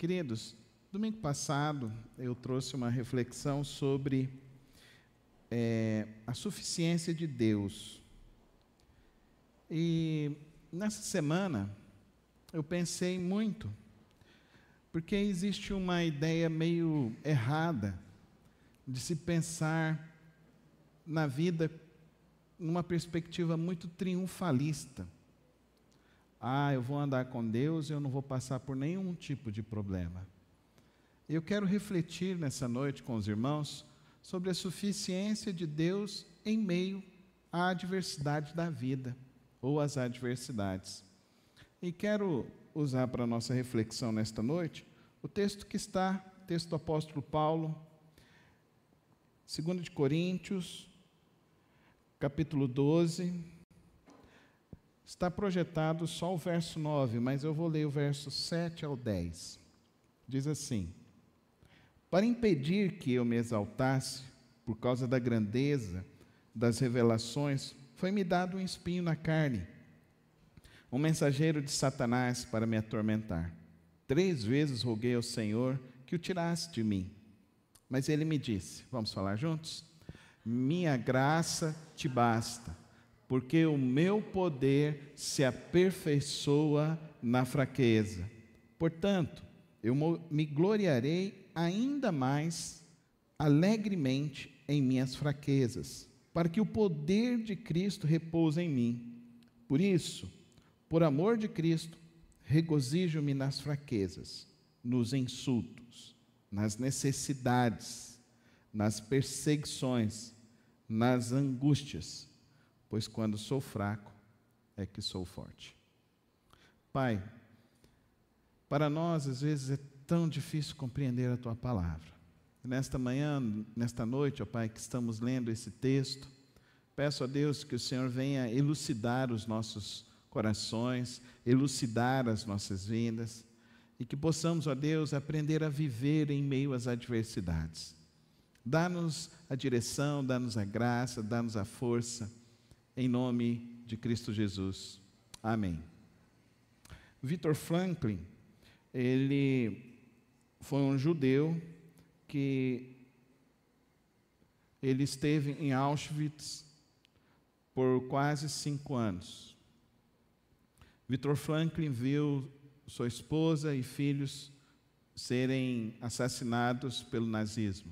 Queridos, domingo passado eu trouxe uma reflexão sobre a suficiência de Deus. E nessa semana eu pensei muito, porque existe uma ideia meio errada de se pensar na vida numa perspectiva muito triunfalista. Eu vou andar com Deus e eu não vou passar por nenhum tipo de problema. Eu quero refletir nessa noite com os irmãos sobre a suficiência de Deus em meio à adversidade da vida, ou às adversidades. E quero usar para a nossa reflexão nesta noite o texto texto do apóstolo Paulo, 2 de Coríntios, capítulo 12, está projetado só o verso 9, mas eu vou ler o verso 7 ao 10. Diz assim: para impedir que eu me exaltasse por causa da grandeza das revelações, foi-me dado um espinho na carne, um mensageiro de Satanás para me atormentar. 3 vezes roguei ao Senhor que o tirasse de mim. Mas ele me disse, vamos falar juntos? Minha graça te basta, porque o meu poder se aperfeiçoa na fraqueza. Portanto, eu me gloriarei ainda mais alegremente em minhas fraquezas, para que o poder de Cristo repouse em mim. Por isso, por amor de Cristo, regozijo-me nas fraquezas, nos insultos, nas necessidades, nas perseguições, nas angústias, pois quando sou fraco é que sou forte. Pai, para nós às vezes é tão difícil compreender a Tua palavra. Nesta manhã, nesta noite, ó Pai, que estamos lendo esse texto, peço a Deus que o Senhor venha elucidar os nossos corações, elucidar as nossas vidas, e que possamos, ó Deus, aprender a viver em meio às adversidades. Dá-nos a direção, dá-nos a graça, dá-nos a força, em nome de Cristo Jesus. Amém. Viktor Frankl, ele foi um judeu que ele esteve em Auschwitz por quase 5 anos. Viktor Frankl viu sua esposa e filhos serem assassinados pelo nazismo.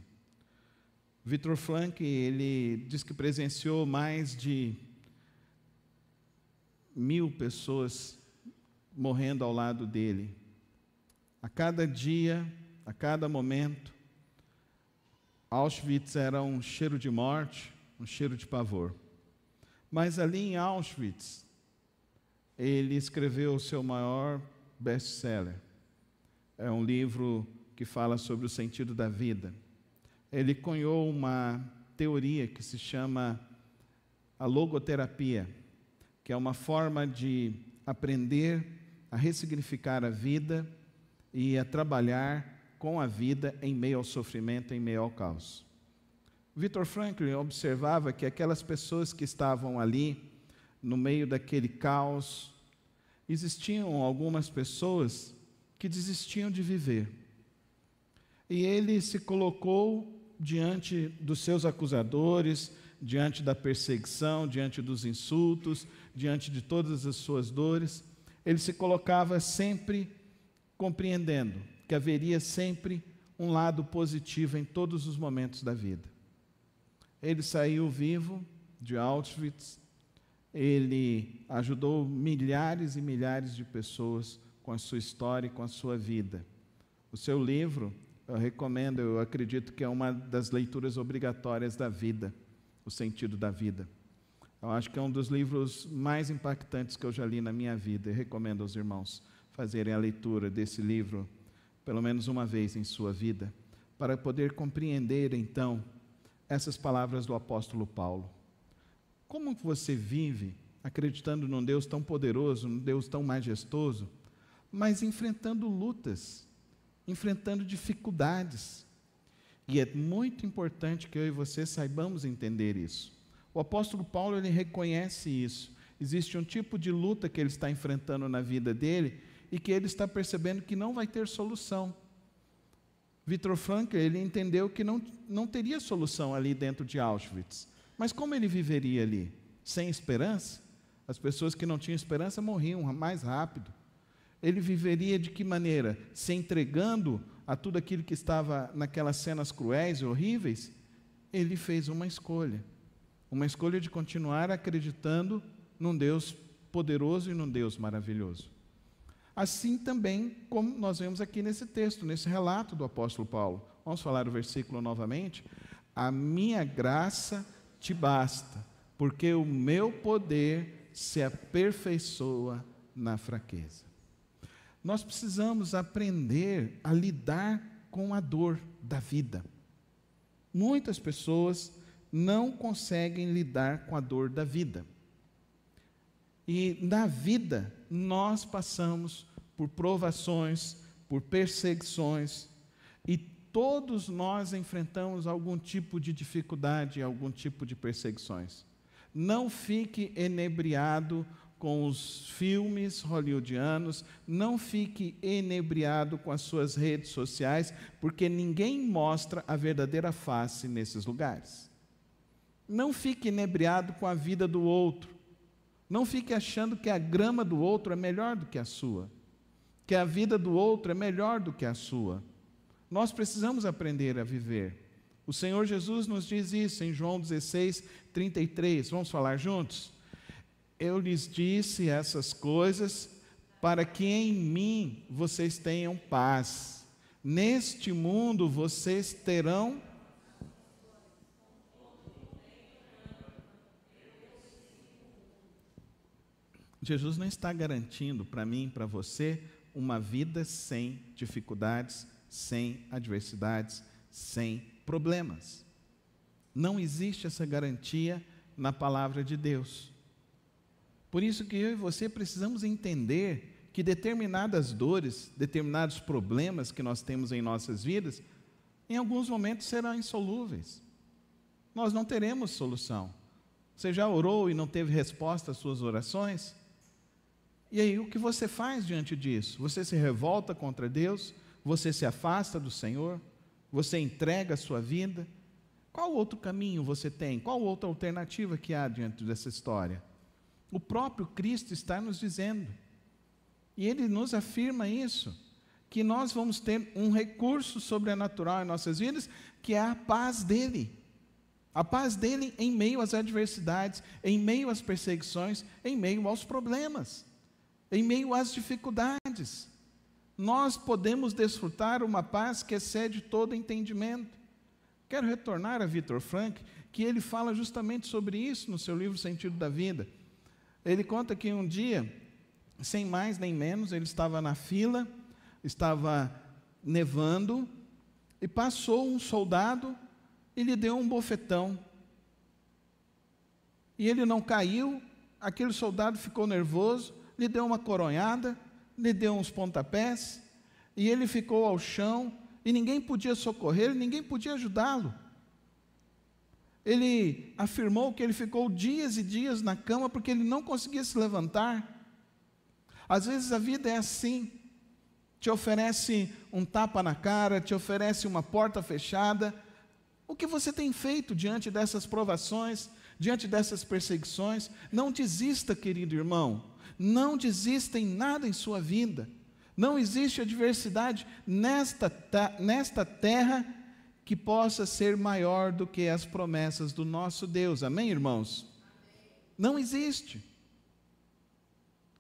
Viktor Frankl, ele diz que presenciou mais de 1000 pessoas morrendo ao lado dele. A cada dia, a cada momento, Auschwitz era um cheiro de morte, um cheiro de pavor. Mas ali em Auschwitz, ele escreveu o seu maior best-seller. É um livro que fala sobre o sentido da vida. Ele cunhou uma teoria que se chama a logoterapia, que é uma forma de aprender a ressignificar a vida e a trabalhar com a vida em meio ao sofrimento, em meio ao caos. Viktor Frankl observava que aquelas pessoas que estavam ali, no meio daquele caos, existiam algumas pessoas que desistiam de viver. E ele se colocou diante dos seus acusadores, diante da perseguição, diante dos insultos, diante de todas as suas dores. Ele se colocava sempre compreendendo que haveria sempre um lado positivo em todos os momentos da vida. Ele saiu vivo de Auschwitz, ele ajudou milhares e milhares de pessoas com a sua história e com a sua vida. O seu livro, eu recomendo, eu acredito que é uma das leituras obrigatórias da vida, O Sentido da Vida. Eu acho que é um dos livros mais impactantes que eu já li na minha vida. Eu recomendo aos irmãos fazerem a leitura desse livro pelo menos uma vez em sua vida, para poder compreender então essas palavras do apóstolo Paulo. Como você vive acreditando num Deus tão poderoso, num Deus tão majestoso, mas enfrentando lutas, enfrentando dificuldades? E é muito importante que eu e você saibamos entender isso. O apóstolo Paulo, ele reconhece isso. Existe um tipo de luta que ele está enfrentando na vida dele, e que ele está percebendo que não vai ter solução. Viktor Frankl, ele entendeu que não teria solução ali dentro de Auschwitz. Mas como ele viveria ali? Sem esperança? As pessoas que não tinham esperança morriam mais rápido. Ele viveria de que maneira? Se entregando a tudo aquilo que estava naquelas cenas cruéis e horríveis? Ele fez uma escolha de continuar acreditando num Deus poderoso e num Deus maravilhoso. Assim também, como nós vemos aqui nesse texto, nesse relato do apóstolo Paulo. Vamos falar o versículo novamente? A minha graça te basta, porque o meu poder se aperfeiçoa na fraqueza. Nós precisamos aprender a lidar com a dor da vida. Muitas pessoas não conseguem lidar com a dor da vida. E na vida, nós passamos por provações, por perseguições, e todos nós enfrentamos algum tipo de dificuldade, algum tipo de perseguições. Não fique enebriado com os filmes hollywoodianos, não fique enebriado com as suas redes sociais, porque ninguém mostra a verdadeira face nesses lugares. Não fique enebriado com a vida do outro. Não fique achando que a grama do outro é melhor do que a sua, que a vida do outro é melhor do que a sua. Nós precisamos aprender a viver. O Senhor Jesus nos diz isso em João 16, 33. Vamos falar juntos? Eu lhes disse essas coisas para que em mim vocês tenham paz. Neste mundo vocês terão... Jesus não está garantindo para mim e para você uma vida sem dificuldades, sem adversidades, sem problemas. Não existe essa garantia na palavra de Deus. Por isso que eu e você precisamos entender que determinadas dores, determinados problemas que nós temos em nossas vidas, em alguns momentos serão insolúveis. Nós não teremos solução. Você já orou e não teve resposta às suas orações? E aí, o que você faz diante disso? Você se revolta contra Deus? Você se afasta do Senhor? Você entrega a sua vida? Qual outro caminho você tem? Qual outra alternativa que há diante dessa história? O próprio Cristo está nos dizendo, e Ele nos afirma isso, que nós vamos ter um recurso sobrenatural em nossas vidas, que é a paz dEle. A paz dEle em meio às adversidades, em meio às perseguições, em meio aos problemas, em meio às dificuldades. Nós podemos desfrutar uma paz que excede todo entendimento. Quero retornar a Viktor Frankl, que ele fala justamente sobre isso no seu livro Sentido da Vida. Ele conta que um dia, sem mais nem menos, ele estava na fila, estava nevando, e passou um soldado e lhe deu um bofetão. E ele não caiu, aquele soldado ficou nervoso, lhe deu uma coronhada, lhe deu uns pontapés, e ele ficou ao chão, e ninguém podia socorrer, ninguém podia ajudá-lo. Ele afirmou que ele ficou dias e dias na cama, porque ele não conseguia se levantar. Às vezes a vida é assim, te oferece um tapa na cara, te oferece uma porta fechada. O que você tem feito diante dessas provações, diante dessas perseguições? Não desista, querido irmão, não desista em nada em sua vida. Não existe adversidade nesta terra que possa ser maior do que as promessas do nosso Deus. Amém, irmãos? Não existe.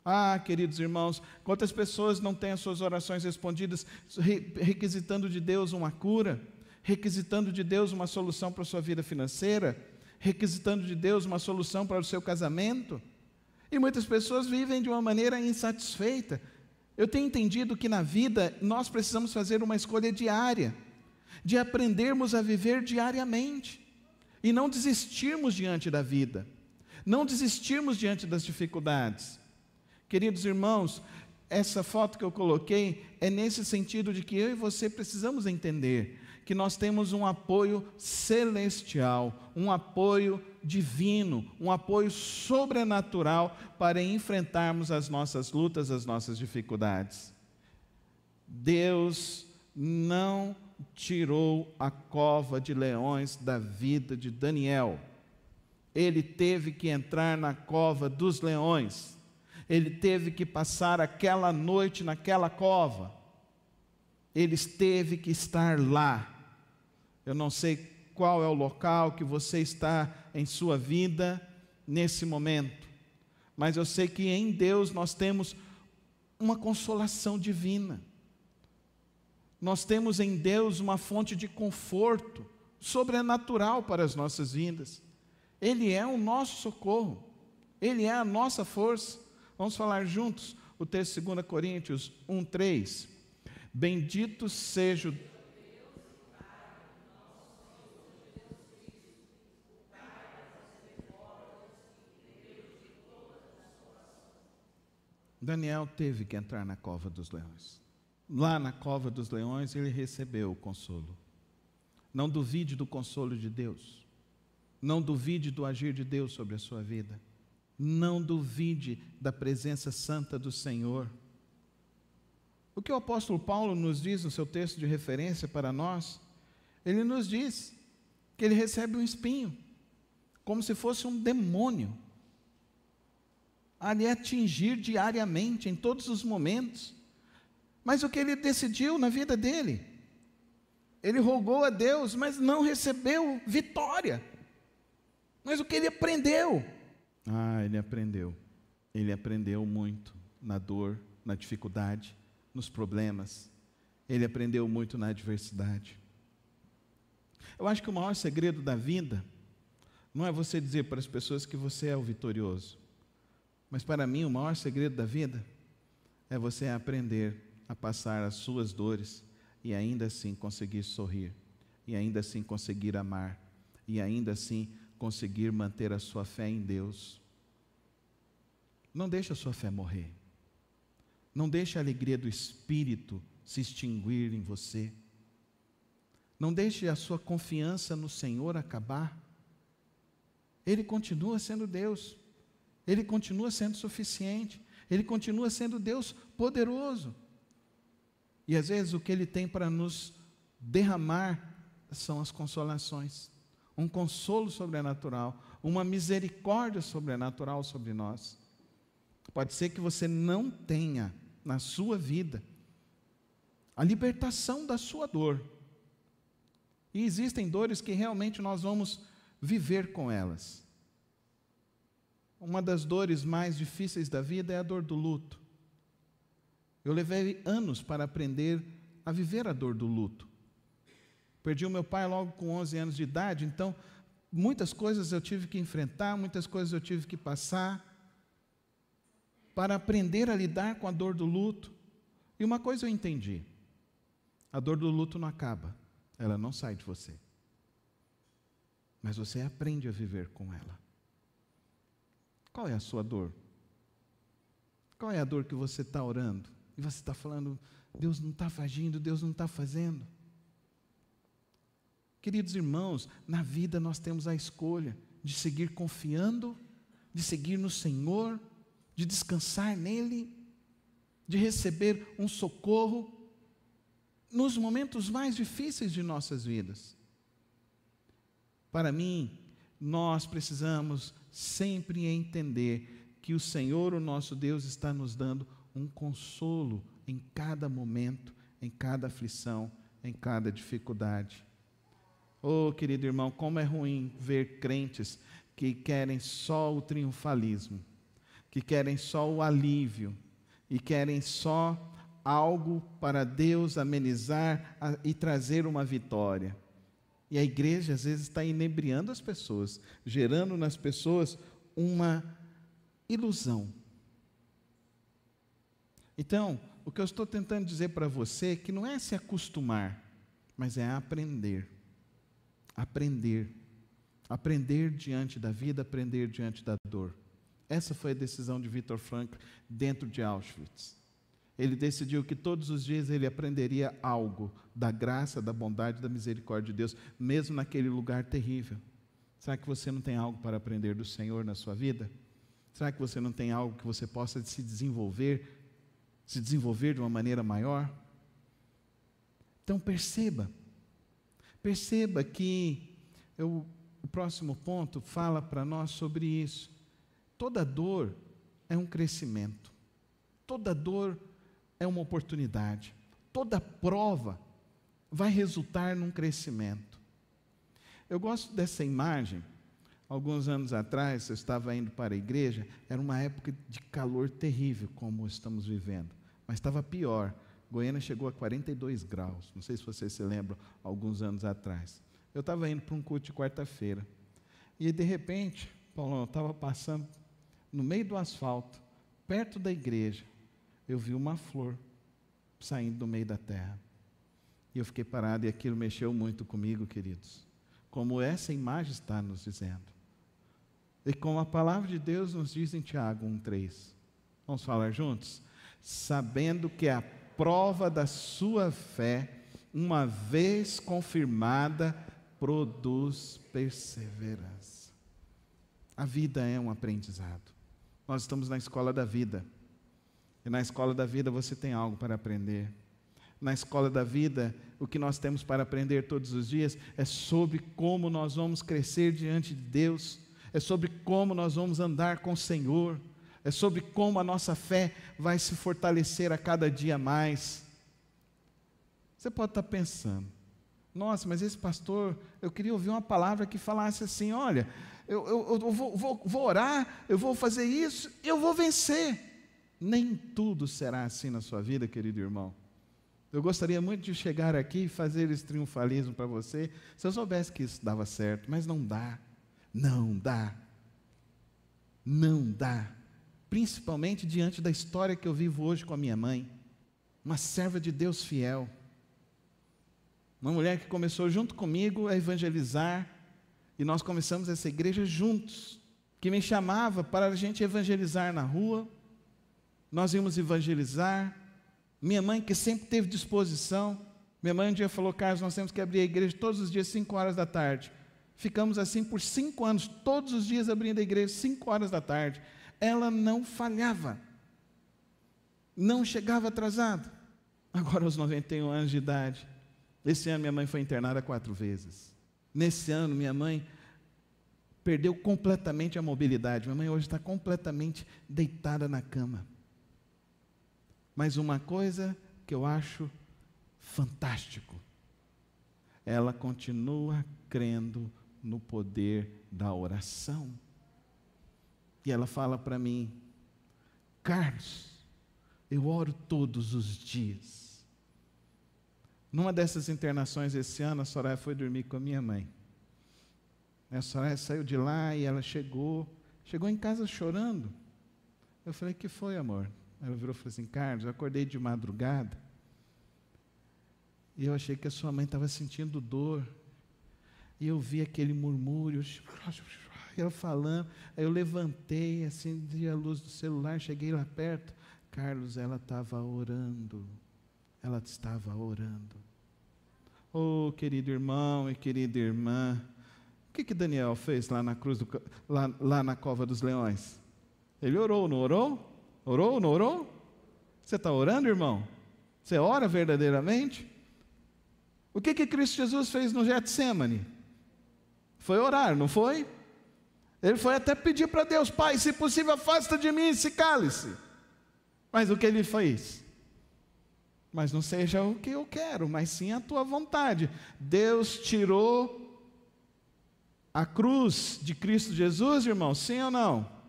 Ah, queridos irmãos, quantas pessoas não têm as suas orações respondidas, requisitando de Deus uma cura, requisitando de Deus uma solução para a sua vida financeira, requisitando de Deus uma solução para o seu casamento. E muitas pessoas vivem de uma maneira insatisfeita. Eu tenho entendido que na vida nós precisamos fazer uma escolha diária, de aprendermos a viver diariamente, e não desistirmos diante da vida, não desistirmos diante das dificuldades. Queridos irmãos, essa foto que eu coloquei é nesse sentido de que eu e você precisamos entender que nós temos um apoio celestial, um apoio divino, um apoio sobrenatural para enfrentarmos as nossas lutas, as nossas dificuldades. Deus não tirou a cova de leões da vida de Daniel. Ele teve que entrar na cova dos leões. Ele teve que passar aquela noite naquela cova. Ele teve que estar lá. Eu não sei qual é o local que você está em sua vida nesse momento, mas eu sei que em Deus nós temos uma consolação divina. Nós temos em Deus uma fonte de conforto sobrenatural para as nossas vidas. Ele é o nosso socorro, Ele é a nossa força. Vamos falar juntos o texto de 2 Coríntios 1:3. Bendito seja o Daniel teve que entrar na cova dos leões. Lá na cova dos leões ele recebeu o consolo. Não duvide do consolo de Deus. Não duvide do agir de Deus sobre a sua vida. Não duvide da presença santa do Senhor. O que o apóstolo Paulo nos diz no seu texto de referência para nós, ele nos diz que ele recebe um espinho, como se fosse um demônio, a lhe atingir diariamente, em todos os momentos. Mas o que ele decidiu na vida dele? Ele rogou a Deus, mas não recebeu vitória. Mas o que ele aprendeu? Ele aprendeu. Ele aprendeu muito na dor, na dificuldade, nos problemas. Ele aprendeu muito na adversidade. Eu acho que o maior segredo da vida não é você dizer para as pessoas que você é o vitorioso. Mas para mim o maior segredo da vida é você aprender a passar as suas dores e ainda assim conseguir sorrir, e ainda assim conseguir amar, e ainda assim conseguir manter a sua fé em Deus. Não deixe a sua fé morrer. Não deixe a alegria do Espírito se extinguir em você. Não deixe a sua confiança no Senhor acabar. Ele continua sendo Deus. Ele continua sendo suficiente. Ele continua sendo Deus poderoso. E às vezes o que Ele tem para nos derramar são as consolações. Um consolo sobrenatural, uma misericórdia sobrenatural sobre nós. Pode ser que você não tenha na sua vida a libertação da sua dor. E existem dores que realmente nós vamos viver com elas. Uma das dores mais difíceis da vida é a dor do luto. Eu levei anos para aprender a viver a dor do luto. Perdi o meu pai logo com 11 anos de idade, então muitas coisas eu tive que enfrentar, muitas coisas eu tive que passar para aprender a lidar com a dor do luto. E uma coisa eu entendi: a dor do luto não acaba, ela não sai de você, mas você aprende a viver com ela. Qual é a sua dor? Qual é a dor que você está orando? E você está falando, Deus não está agindo, Deus não está fazendo. Queridos irmãos, na vida nós temos a escolha de seguir confiando, de seguir no Senhor, de descansar nele, de receber um socorro nos momentos mais difíceis de nossas vidas. Para mim, nós precisamos sempre entender que o Senhor, o nosso Deus, está nos dando um consolo em cada momento, em cada aflição, em cada dificuldade. Oh, querido irmão, como é ruim ver crentes que querem só o triunfalismo, que querem só o alívio, e querem só algo para Deus amenizar e trazer uma vitória. E a igreja às vezes está inebriando as pessoas, gerando nas pessoas uma ilusão. Então, o que eu estou tentando dizer para você é que não é se acostumar, mas é aprender. Aprender. Aprender diante da vida, aprender diante da dor. Essa foi a decisão de Viktor Frankl dentro de Auschwitz. Ele decidiu que todos os dias ele aprenderia algo da graça, da bondade, da misericórdia de Deus, mesmo naquele lugar terrível. Será que você não tem algo para aprender do Senhor na sua vida? Será que você não tem algo que você possa se desenvolver de uma maneira maior? Então perceba que o próximo ponto fala para nós sobre isso. Toda dor é um crescimento, toda dor é uma oportunidade, toda prova vai resultar num crescimento. Eu gosto dessa imagem. Alguns anos atrás, eu estava indo para a igreja, era uma época de calor terrível, como estamos vivendo, mas estava pior. Goiânia chegou a 42 graus, não sei se vocês se lembram, alguns anos atrás. Eu estava indo para um culto de quarta-feira, e de repente, Paulão, eu estava passando no meio do asfalto, perto da igreja, eu vi uma flor saindo do meio da terra. E eu fiquei parado, e aquilo mexeu muito comigo, queridos. Como essa imagem está nos dizendo. E como a palavra de Deus nos diz em Tiago 1,3. Vamos falar juntos? Sabendo que a prova da sua fé, uma vez confirmada, produz perseverança. A vida é um aprendizado. Nós estamos na escola da vida. E na escola da vida você tem algo para aprender. Na escola da vida, o que nós temos para aprender todos os dias é sobre como nós vamos crescer diante de Deus, é sobre como nós vamos andar com o Senhor, é sobre como a nossa fé vai se fortalecer a cada dia mais. Você pode estar pensando, nossa, mas esse pastor, eu queria ouvir uma palavra que falasse assim, olha, eu vou orar, eu vou fazer isso, eu vou vencer. Nem tudo será assim na sua vida, querido irmão. Eu gostaria muito de chegar aqui e fazer esse triunfalismo para você, se eu soubesse que isso dava certo, mas não dá, não dá, não dá, principalmente diante da história que eu vivo hoje com a minha mãe, uma serva de Deus fiel, uma mulher que começou junto comigo a evangelizar, e nós começamos essa igreja juntos, que me chamava para a gente evangelizar na rua, nós íamos evangelizar. Minha mãe, que sempre teve disposição, minha mãe um dia falou, Carlos, nós temos que abrir a igreja todos os dias, 5 horas da tarde. Ficamos assim por 5 anos, todos os dias abrindo a igreja, 5 horas da tarde. Ela não falhava, não chegava atrasada. Agora aos 91 anos de idade, esse ano minha mãe foi internada 4 vezes. Nesse ano minha mãe perdeu completamente a mobilidade, minha mãe hoje está completamente deitada na cama. Mas uma coisa que eu acho fantástico, ela continua crendo no poder da oração. E ela fala para mim, Carlos, eu oro todos os dias. Numa dessas internações esse ano, a Soraya foi dormir com a minha mãe. A Soraya saiu de lá e ela chegou em casa chorando. Eu falei, que foi, amor? Ela virou e falou assim, Carlos, eu acordei de madrugada e eu achei que a sua mãe estava sentindo dor, e eu vi aquele murmúrio, e ela falando, aí eu levantei, acendi a luz do celular, cheguei lá perto, Carlos, ela estava orando, Oh, querido irmão e querida irmã, o que Daniel fez lá na cruz, lá na cova dos leões? Ele orou, não orou? Orou, não orou? Você está orando, irmão? Você ora verdadeiramente? O que Cristo Jesus fez no Getsemane? Foi orar, não foi? Ele foi até pedir para Deus, Pai, se possível, afasta de mim esse cálice. Mas o que ele fez? Mas não seja o que eu quero, mas sim a tua vontade. Deus tirou a cruz de Cristo Jesus, irmão, sim ou não?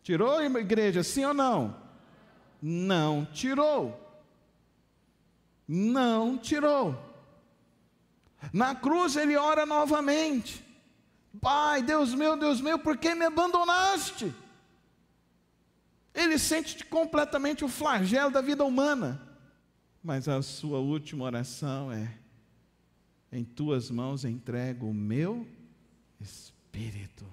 Tirou, igreja, sim ou não? Não tirou. Não tirou. Na cruz ele ora novamente. Pai, Deus meu, por que me abandonaste? Ele sente completamente o flagelo da vida humana. Mas a sua última oração é, em tuas mãos entrego o meu espírito.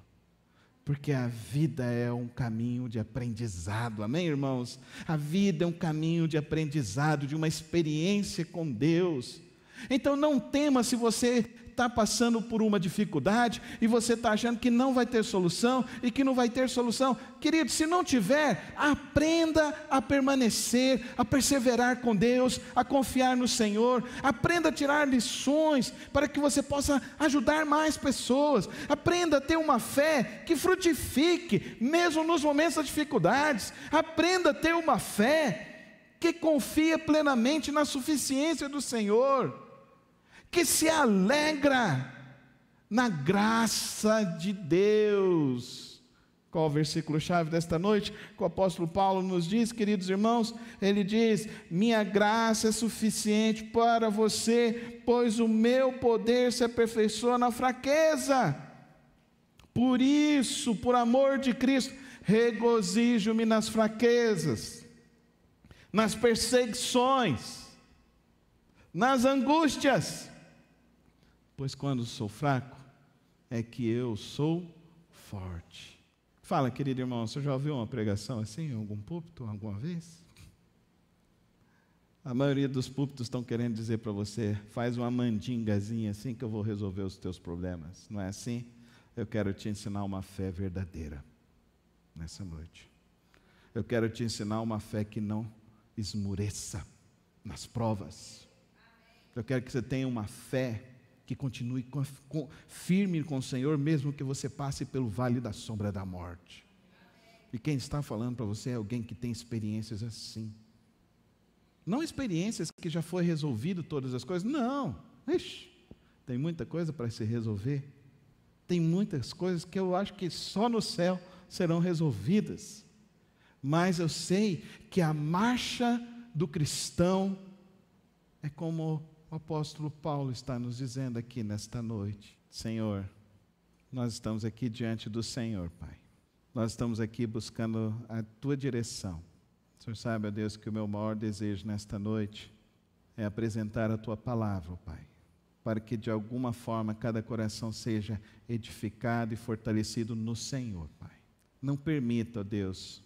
Porque a vida é um caminho de aprendizado, amém, irmãos? A vida é um caminho de aprendizado, de uma experiência com Deus. Então não tema se você está passando por uma dificuldade e você está achando que não vai ter solução e que não vai ter solução. Querido, se não tiver, aprenda a permanecer, a perseverar com Deus, a confiar no Senhor. Aprenda a tirar lições para que você possa ajudar mais pessoas. Aprenda a ter uma fé que frutifique, mesmo nos momentos das dificuldades. Aprenda a ter uma fé que confia plenamente na suficiência do Senhor, que se alegra na graça de Deus. Qual o versículo-chave desta noite? Que o apóstolo Paulo nos diz, queridos irmãos, ele diz: minha graça é suficiente para você, pois o meu poder se aperfeiçoa na fraqueza. Por isso, por amor de Cristo, regozijo-me nas fraquezas, nas perseguições, nas angústias, pois quando sou fraco, é que eu sou forte. Fala, querido irmão, você já ouviu uma pregação assim em algum púlpito, alguma vez? A maioria dos púlpitos estão querendo dizer para você: faz uma mandingazinha assim que eu vou resolver os teus problemas. Não é assim? Eu quero te ensinar uma fé verdadeira nessa noite. Eu quero te ensinar uma fé que não esmoreça nas provas. Eu quero que você tenha uma fé que continue firme com o Senhor, mesmo que você passe pelo vale da sombra da morte. E quem está falando para você é alguém que tem experiências assim. Não experiências que já foi resolvido todas as coisas, não. Ixi, tem muita coisa para se resolver. Tem muitas coisas que eu acho que só no céu serão resolvidas. Mas eu sei que a marcha do cristão é como o apóstolo Paulo está nos dizendo aqui nesta noite. Senhor, nós estamos aqui diante do Senhor, Pai. Nós estamos aqui buscando a Tua direção. O Senhor sabe, ó Deus, que o meu maior desejo nesta noite é apresentar a Tua palavra, Pai, para que de alguma forma cada coração seja edificado e fortalecido no Senhor, Pai. Não permita, ó Deus,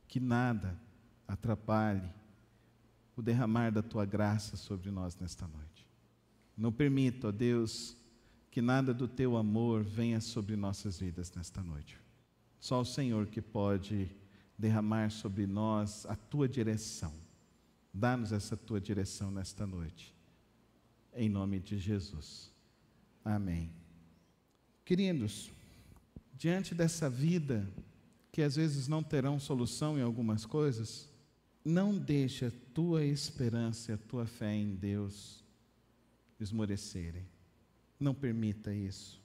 que nada atrapalhe o derramar da Tua graça sobre nós nesta noite. Não permita, ó Deus, que nada do Teu amor venha sobre nossas vidas nesta noite. Só o Senhor que pode derramar sobre nós a Tua direção. Dá-nos essa Tua direção nesta noite. Em nome de Jesus. Amém. Queridos, diante dessa vida, que às vezes não terão solução em algumas coisas, não deixe a tua esperança e a tua fé em Deus esmorecerem. Não permita isso.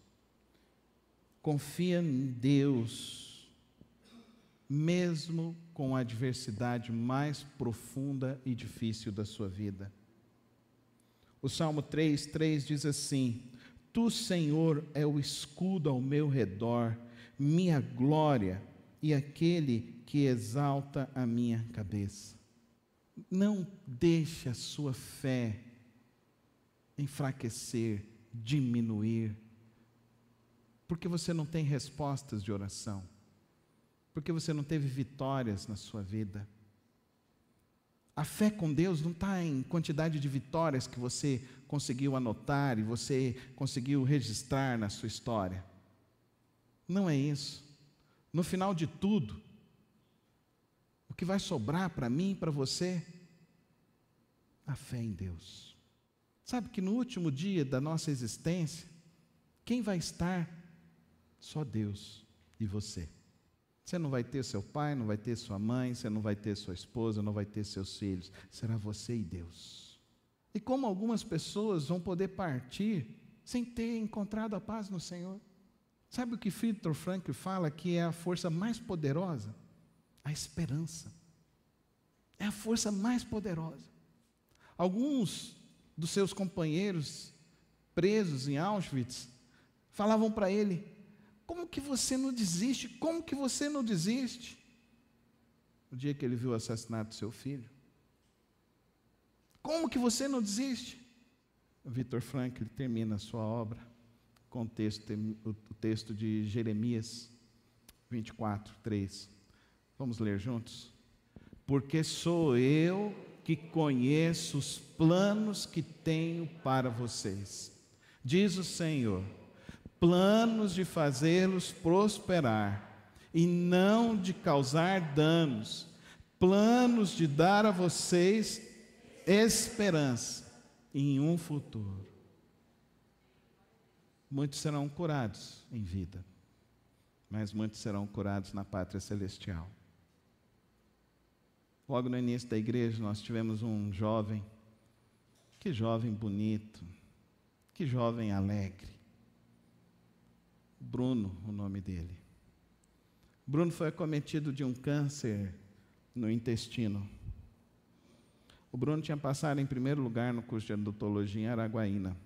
Confia em Deus, mesmo com a adversidade mais profunda e difícil da sua vida. O Salmo 3:3 diz assim: Tu, Senhor, é o escudo ao meu redor, minha glória e aquele que exalta a minha cabeça. Não deixe a sua fé enfraquecer, diminuir, porque você não tem respostas de oração, porque você não teve vitórias na sua vida. A fé com Deus não está em quantidade de vitórias que você conseguiu anotar e você conseguiu registrar na sua história. Não é isso. No final de tudo, o que vai sobrar para mim e para você? A fé em Deus. Sabe que no último dia da nossa existência, quem vai estar? Só Deus e você. Você não vai ter seu pai, não vai ter sua mãe, você não vai ter sua esposa, não vai ter seus filhos. Será você e Deus. E como algumas pessoas vão poder partir sem ter encontrado a paz no Senhor? Sabe o que Viktor Frankl fala que é a força mais poderosa? A esperança. É a força mais poderosa. Alguns dos seus companheiros presos em Auschwitz falavam para ele: como que você não desiste? Como que você não desiste? No dia que ele viu o assassinato do seu filho. Como que você não desiste? O Viktor Frankl termina a sua obra com o texto de Jeremias, 24, 3. Vamos ler juntos? Porque sou eu que conheço os planos que tenho para vocês, diz o Senhor, planos de fazê-los prosperar e não de causar danos, planos de dar a vocês esperança em um futuro. Muitos serão curados em vida, mas muitos serão curados na pátria celestial. Logo no início da igreja nós tivemos um jovem, que jovem bonito, que jovem alegre. Bruno, o nome dele. Bruno foi acometido de um câncer no intestino. O Bruno tinha passado em primeiro lugar no curso de odontologia em Araguaína.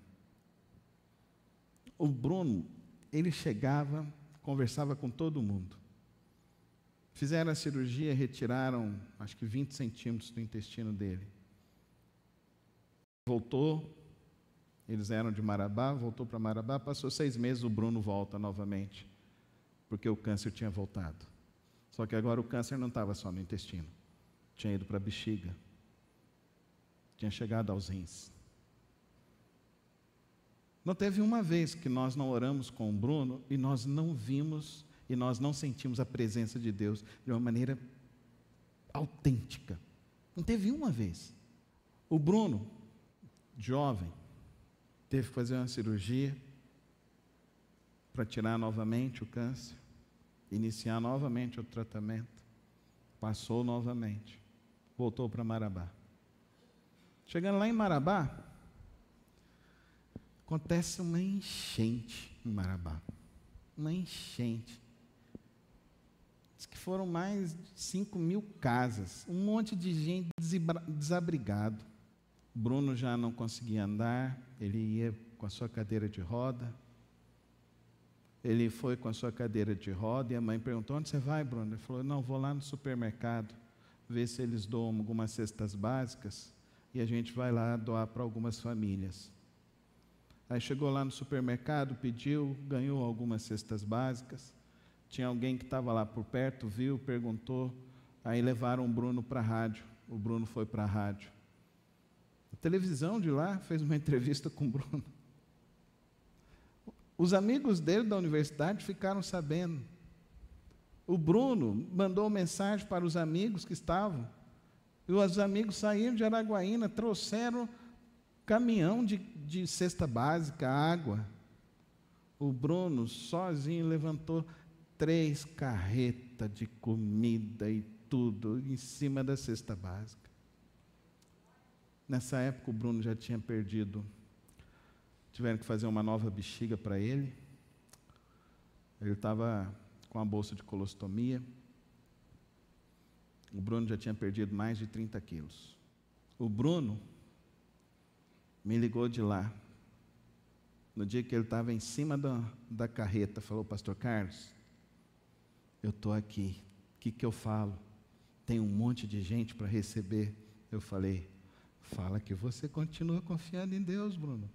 O Bruno, ele chegava, conversava com todo mundo. Fizeram a cirurgia, retiraram, acho que 20 centímetros do intestino dele. Voltou, eles eram de Marabá, voltou para Marabá, passou 6 meses, o Bruno volta novamente, porque o câncer tinha voltado. Só que agora o câncer não estava só no intestino, tinha ido para a bexiga, tinha chegado aos rins. Não teve uma vez que nós não oramos com o Bruno e nós não vimos e nós não sentimos a presença de Deus de uma maneira autêntica. Não teve uma vez. O Bruno, jovem, teve que fazer uma cirurgia para tirar novamente o câncer, iniciar novamente o tratamento. Passou novamente, voltou para Marabá. Chegando lá em Marabá, acontece uma enchente em Marabá. Uma enchente. Diz que foram mais de 5.000 casas, um monte de gente desabrigado. Bruno já não conseguia andar, ele ia com a sua cadeira de roda. Ele foi com a sua cadeira de roda e a mãe perguntou: onde você vai, Bruno? Ele falou: não, vou lá no supermercado, ver se eles doam algumas cestas básicas e a gente vai lá doar para algumas famílias. Aí chegou lá no supermercado, pediu, ganhou algumas cestas básicas. Tinha alguém que estava lá por perto, viu, perguntou. Aí levaram o Bruno para a rádio. O Bruno foi para a rádio. A televisão de lá fez uma entrevista com o Bruno. Os amigos dele da universidade ficaram sabendo. O Bruno mandou mensagem para os amigos que estavam. E os amigos saíram de Araguaína, trouxeram caminhão de cesta básica, água. O Bruno, sozinho, levantou 3 carretas de comida e tudo em cima da cesta básica. Nessa época, o Bruno já tinha perdido. Tiveram que fazer uma nova bexiga para ele. Ele estava com a bolsa de colostomia. O Bruno já tinha perdido mais de 30 quilos. O Bruno me ligou de lá. No dia que ele estava em cima da carreta, falou: pastor Carlos, eu estou aqui, o que eu falo? Tem um monte de gente para receber. Eu falei: fala que você continua confiando em Deus, Bruno.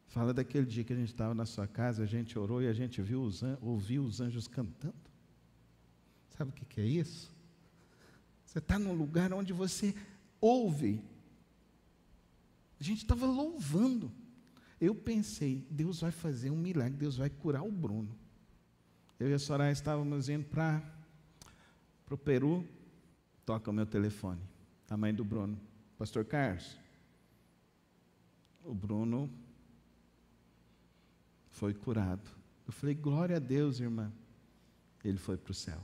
Fala daquele dia que a gente estava na sua casa, a gente orou e a gente ouviu os anjos cantando. Sabe o que é isso? Você está num lugar onde você ouve. A gente estava louvando. Eu pensei: Deus vai fazer um milagre, Deus vai curar o Bruno. Eu e a Soraya estávamos indo para o Peru. Toca o meu telefone. A mãe do Bruno: pastor Carlos, o Bruno foi curado. Eu falei: glória a Deus, irmã. Ele foi para o céu.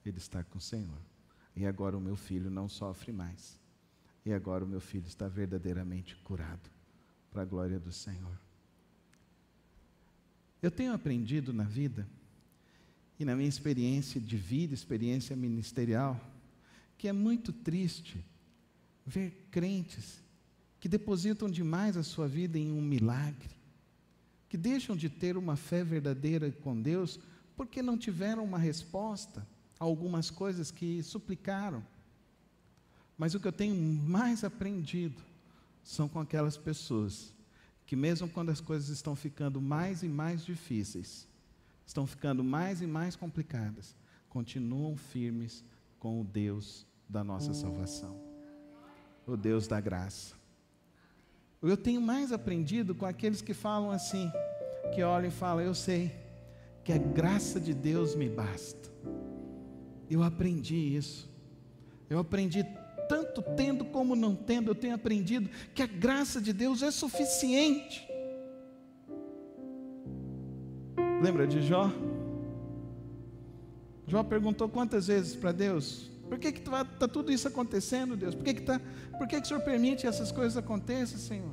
Ele está com o Senhor. E agora o meu filho não sofre mais. E agora o meu filho está verdadeiramente curado, para a glória do Senhor. Eu tenho aprendido na vida, e na minha experiência de vida, experiência ministerial, que é muito triste ver crentes que depositam demais a sua vida em um milagre, que deixam de ter uma fé verdadeira com Deus, porque não tiveram uma resposta a algumas coisas que suplicaram. Mas o que eu tenho mais aprendido são com aquelas pessoas que, mesmo quando as coisas estão ficando mais e mais difíceis, estão ficando mais e mais complicadas, continuam firmes com o Deus da nossa salvação, o Deus da graça. Eu tenho mais aprendido com aqueles que falam assim, que olham e falam: eu sei que a graça de Deus me basta. Eu aprendi isso. Eu aprendi tanto tendo como não tendo. Eu tenho aprendido que a graça de Deus é suficiente. Lembra de Jó? Jó perguntou quantas vezes para Deus: por que está tudo isso acontecendo, Deus? Por que o Senhor permite que essas coisas aconteçam, Senhor?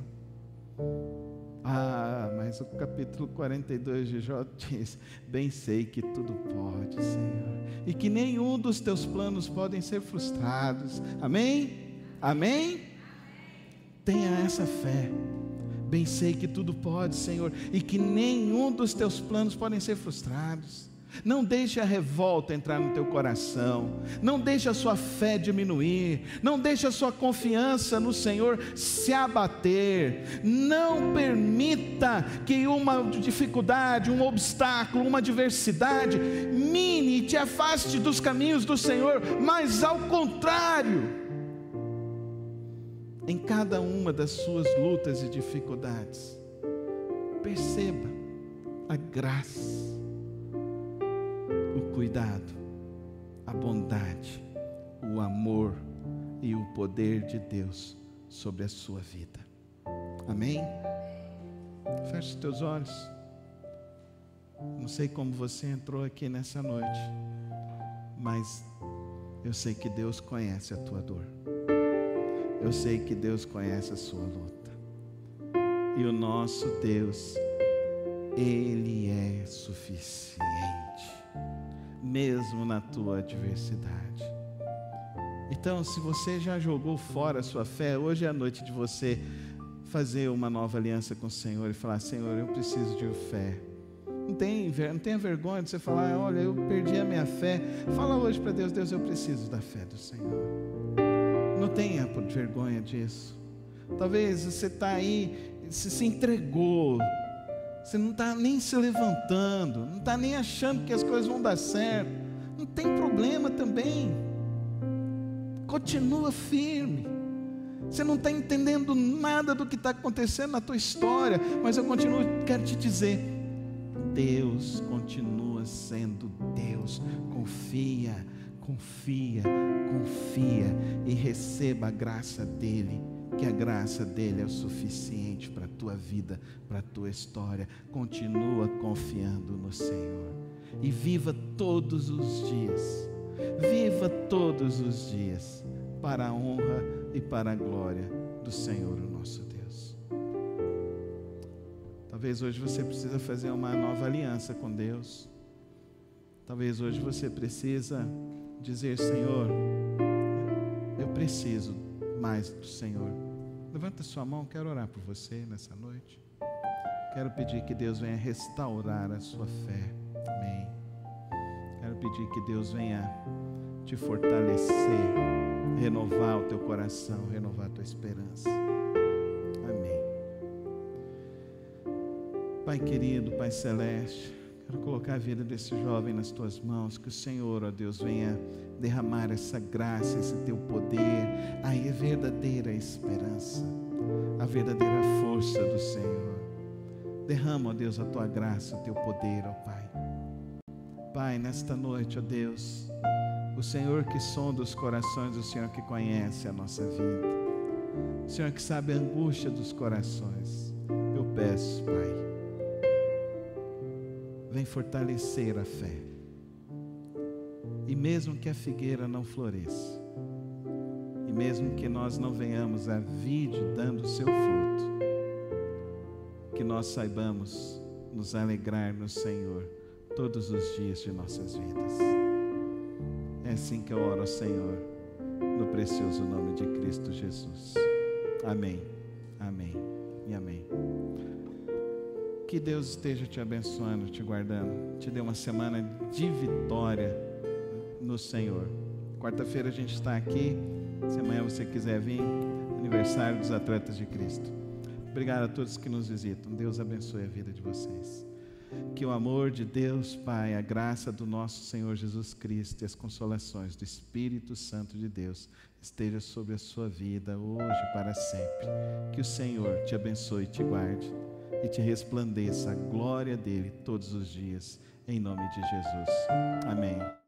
Mas o capítulo 42 de Jó diz: bem sei que tudo pode, Senhor, e que nenhum dos teus planos podem ser frustrados. Amém? Amém? Tenha essa fé. Bem sei que tudo pode, Senhor, e que nenhum dos teus planos podem ser frustrados. Não deixe a revolta entrar no teu coração, não deixe a sua fé diminuir, não deixe a sua confiança no Senhor se abater. Não permita que uma dificuldade, um obstáculo, uma adversidade mine e te afaste dos caminhos do Senhor, mas ao contrário, em cada uma das suas lutas e dificuldades, perceba a graça, o cuidado, a bondade, o amor e o poder de Deus sobre a sua vida. Amém? Feche os teus olhos. Não sei como você entrou aqui nessa noite, mas eu sei que Deus conhece a tua dor. Eu sei que Deus conhece a sua luta. E o nosso Deus, Ele é suficiente, mesmo na tua adversidade. Então, se você já jogou fora a sua fé, hoje é a noite de você fazer uma nova aliança com o Senhor e falar: Senhor, eu preciso de fé. Não tenha vergonha de você falar: olha, eu perdi a minha fé. Fala hoje para Deus: Deus, eu preciso da fé do Senhor. Não tenha vergonha disso. Talvez você está aí, você se entregou, você não está nem se levantando, não está nem achando que as coisas vão dar certo. Não tem problema também. Continua firme. Você não está entendendo nada do que está acontecendo na tua história, mas eu quero te dizer: Deus continua sendo Deus. Confia e receba a graça dEle, que a graça dEle é o suficiente para a tua vida, para a tua história. Continua confiando no Senhor e viva todos os dias para a honra e para a glória do Senhor, o nosso Deus. Talvez hoje você precisa fazer uma nova aliança com Deus. Talvez hoje você precisa dizer: Senhor, eu preciso mais do Senhor. Levanta sua mão, quero orar por você nessa noite. Quero pedir que Deus venha restaurar a sua fé. Amém. Quero pedir que Deus venha te fortalecer, renovar o teu coração, renovar a tua esperança. Amém. Pai querido, Pai celeste, quero colocar a vida desse jovem nas tuas mãos. Que o Senhor, ó Deus, venha derramar essa graça, esse teu poder, a verdadeira esperança, a verdadeira força do Senhor. Derrama, ó Deus, a tua graça, o teu poder, ó Pai. Pai, nesta noite, ó Deus, o Senhor que sonda os corações, o Senhor que conhece a nossa vida, o Senhor que sabe a angústia dos corações, eu peço, Pai, vem fortalecer a fé. E mesmo que a figueira não floresça, e mesmo que nós não venhamos a vide dando o seu fruto, que nós saibamos nos alegrar no Senhor todos os dias de nossas vidas. É assim que eu oro ao Senhor, no precioso nome de Cristo Jesus. Amém, amém e amém. Que Deus esteja te abençoando, te guardando, te dê uma semana de vitória no Senhor. Quarta-feira a gente está aqui. Se amanhã você quiser vir, aniversário dos atletas de Cristo. Obrigado a todos que nos visitam. Deus abençoe a vida de vocês. Que o amor de Deus Pai, a graça do nosso Senhor Jesus Cristo e as consolações do Espírito Santo de Deus esteja sobre a sua vida hoje e para sempre. Que o Senhor te abençoe e te guarde e te resplandeça a glória dele todos os dias, em nome de Jesus. Amém.